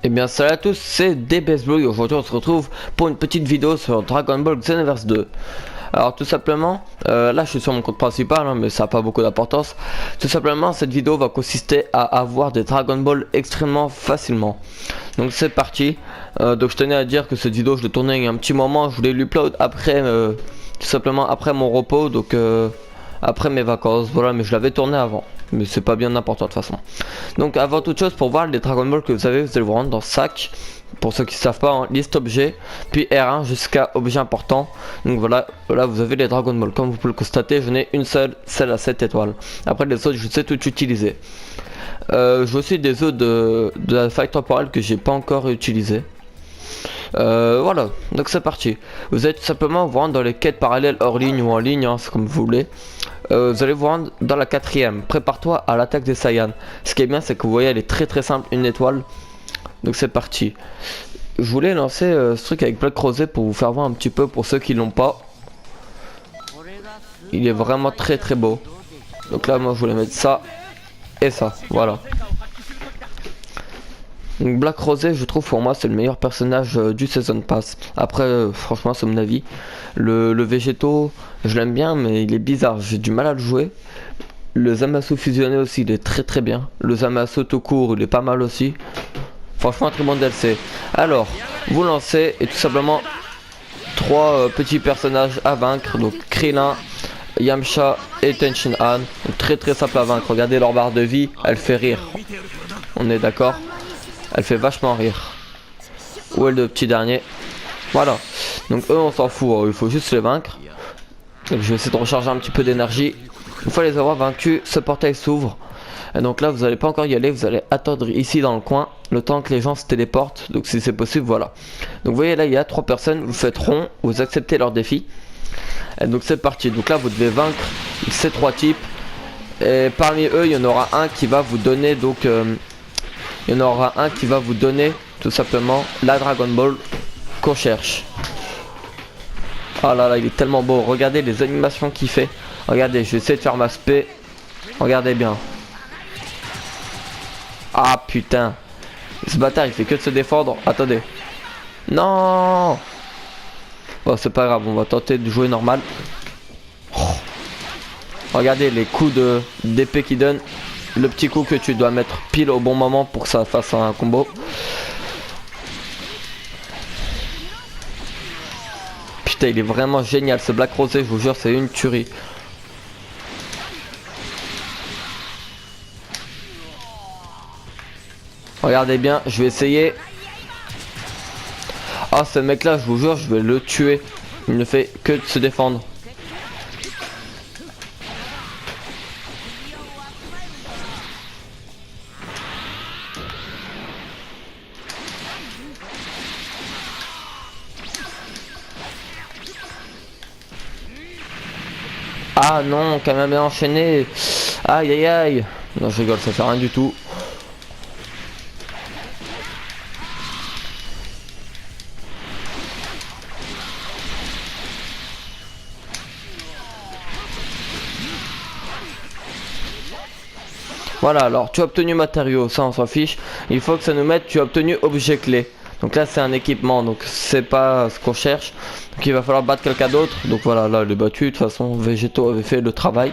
Eh bien salut à tous, c'est DBSBlue et aujourd'hui on se retrouve pour une petite vidéo sur Dragon Ball Xenoverse 2. Alors tout simplement, là je suis sur mon compte principal hein, mais ça n'a pas beaucoup d'importance. Tout simplement cette vidéo va consister à avoir des Dragon Ball extrêmement facilement. Donc c'est parti, donc je tenais à dire que cette vidéo je l'ai tournée il y a un petit moment, je voulais l'upload après, tout simplement après mon repos, donc après mes vacances, voilà, mais je l'avais tourné avant. Mais c'est pas bien important de toute façon. Donc avant toute chose, pour voir les Dragon Ball que vous avez, vous allez vous rendre dans sac. Pour ceux qui ne savent pas, en liste objet, puis R1 jusqu'à objet important. Donc voilà, là vous avez les Dragon Ball. Comme vous pouvez le constater, je n'ai une seule, celle à 7 étoiles. Après les autres, je sais tout utiliser. J'ai aussi des œufs de la faille temporelle que j'ai pas encore utilisé. Voilà, donc c'est parti. Vous allez tout simplement vous rendre dans les quêtes parallèles hors ligne ou en ligne, hein, c'est comme vous voulez. Vous allez vous rendre dans la 4ème. Prépare-toi à l'attaque des Saiyans. Ce qui est bien, c'est que vous voyez, elle est très simple, une étoile. Donc c'est parti. Je voulais lancer ce truc avec Black Rosé pour vous faire voir un petit peu pour ceux qui l'ont pas. Il est vraiment très beau. Donc là, moi, je voulais mettre ça et ça. Voilà. Donc Black Rosé, je trouve pour moi c'est le meilleur personnage du Season Pass. Après franchement c'est mon avis. Le Végéto, je l'aime bien mais il est bizarre, j'ai du mal à le jouer. Le Zamasu fusionné aussi, il est très bien. Le Zamasu tout court, il est pas mal aussi. Franchement un très bon DLC. Alors, vous lancez et tout simplement 3 petits personnages à vaincre. Donc Krillin, Yamcha et Tenshin Han. Très simple à vaincre. Regardez leur barre de vie, elle fait rire. On est d'accord? Elle fait vachement rire. Où est le petit dernier? Voilà. Donc eux on s'en fout, hein. Il faut juste les vaincre. Donc je vais essayer de recharger un petit peu d'énergie. Une fois les avoir vaincus, ce portail s'ouvre. Et donc là vous n'allez pas encore y aller, vous allez attendre ici dans le coin. Le temps que les gens se téléportent. Donc si c'est possible, voilà. Donc vous voyez là il y a 3 personnes, vous faites rond, vous acceptez leur défi. Et donc c'est parti. Donc là vous devez vaincre ces 3 types. Et parmi eux il y en aura un qui va vous donner donc... il y en aura un qui va vous donner tout simplement la Dragon Ball qu'on cherche. Oh là là, il est tellement beau. Regardez les animations qu'il fait. Regardez, je vais essayer de faire ma spé. Regardez bien. Ah putain. Ce bâtard, il fait que de se défendre. Attendez. Non. Bon, c'est pas grave, on va tenter de jouer normal. Oh. Regardez les coups d'épée qu'il donne. Le petit coup que tu dois mettre pile au bon moment pour que ça fasse un combo. Putain, il est vraiment génial ce Black Rosé, je vous jure, c'est une tuerie. Regardez bien, je vais essayer. Ah, ce mec là, je vous jure, je vais le tuer. Il ne fait que de se défendre. Ah non, quand même enchaîné. Aïe. Non, je rigole, ça fait rien du tout. Voilà, alors tu as obtenu matériaux, ça on s'en fiche. Il faut que ça nous mette tu as obtenu objet clé. Donc là c'est un équipement, donc c'est pas ce qu'on cherche. Donc il va falloir battre quelqu'un d'autre. Donc voilà, là il est battu, de toute façon Végéto avait fait le travail.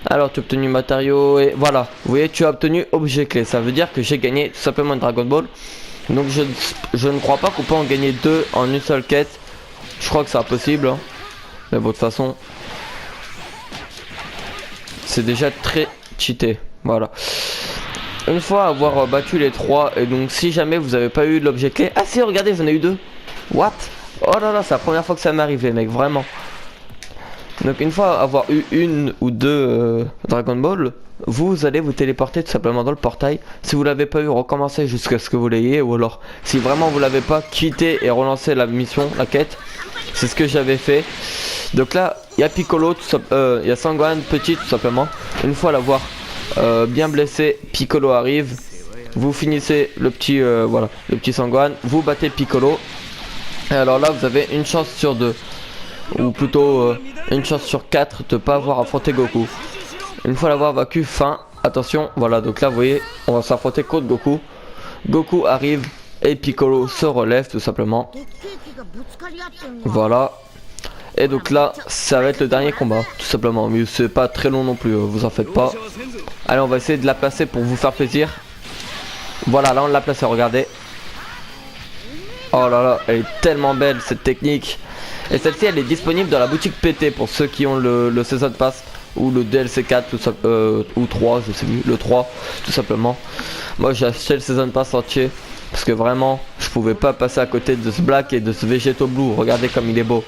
Alors tu as obtenu matériaux et voilà. Vous voyez, tu as obtenu objet clé. Ça veut dire que j'ai gagné tout simplement une Dragon Ball. Donc je ne crois pas qu'on peut en gagner 2 en une seule quête. Je crois que c'est impossible, hein. Mais bon, de toute façon c'est déjà très cheaté. Voilà. Une fois avoir battu les 3, et donc si jamais vous avez pas eu l'objet clé... Ah si, regardez, j'en ai eu 2. What? Oh là là, c'est la première fois que ça m'arrive les mecs, vraiment. Donc une fois avoir eu 1 ou 2 Dragon Ball, vous allez vous téléporter tout simplement dans le portail. Si vous l'avez pas eu, recommencez jusqu'à ce que vous l'ayez. Ou alors, si vraiment vous l'avez pas, quittez et relancez la mission, la quête. C'est ce que j'avais fait. Donc là, il y a Piccolo, il y a Sangohan petit tout simplement. Une fois l'avoir bien blessé, Piccolo arrive. Vous finissez le petit voilà, le petit Sangohan, vous battez Piccolo. Et alors là vous avez une chance sur 2, ou plutôt une chance sur 4 de pas avoir affronté Goku. Une fois l'avoir vaincu, fin, attention, voilà, donc là vous voyez, on va s'affronter contre Goku. Goku arrive et Piccolo se relève tout simplement. Voilà. Et donc là, ça va être le dernier combat, tout simplement. Mais c'est pas très long non plus, vous en faites pas. Allez, on va essayer de la placer pour vous faire plaisir. Voilà, là on l'a placée, regardez. Oh là là, elle est tellement belle cette technique. Et celle-ci, elle est disponible dans la boutique PT pour ceux qui ont le Season Pass ou le DLC 4 tout ça, ou 3, je sais plus, le 3 tout simplement. Moi j'ai acheté le Season Pass entier parce que vraiment je pouvais pas passer à côté de ce Black et de ce Vegeto Blue. Regardez comme il est beau.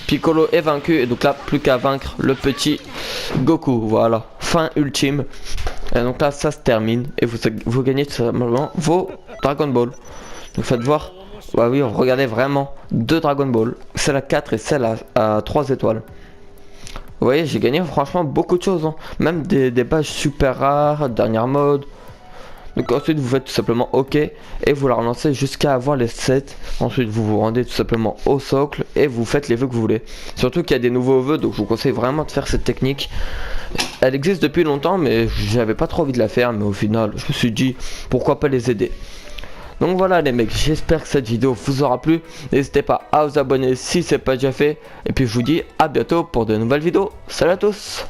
Piccolo est vaincu et donc là plus qu'à vaincre le petit Goku. Voilà, fin ultime. Et donc là ça se termine et vous gagnez tout simplement vos Dragon Ball. Donc faites voir. Bah oui, regardez vraiment deux Dragon Ball, celle à 4 et celle à 3 étoiles. Vous voyez, j'ai gagné franchement beaucoup de choses, hein. Même des badges super rares, dernière mode. Donc ensuite vous faites tout simplement OK et vous la relancez jusqu'à avoir les 7. Ensuite vous vous rendez tout simplement au socle et vous faites les vœux que vous voulez. Surtout qu'il y a des nouveaux vœux, donc je vous conseille vraiment de faire cette technique. Elle existe depuis longtemps mais j'avais pas trop envie de la faire, mais au final je me suis dit pourquoi pas les aider. Donc voilà les mecs, j'espère que cette vidéo vous aura plu. N'hésitez pas à vous abonner si c'est pas déjà fait. Et puis je vous dis à bientôt pour de nouvelles vidéos. Salut à tous.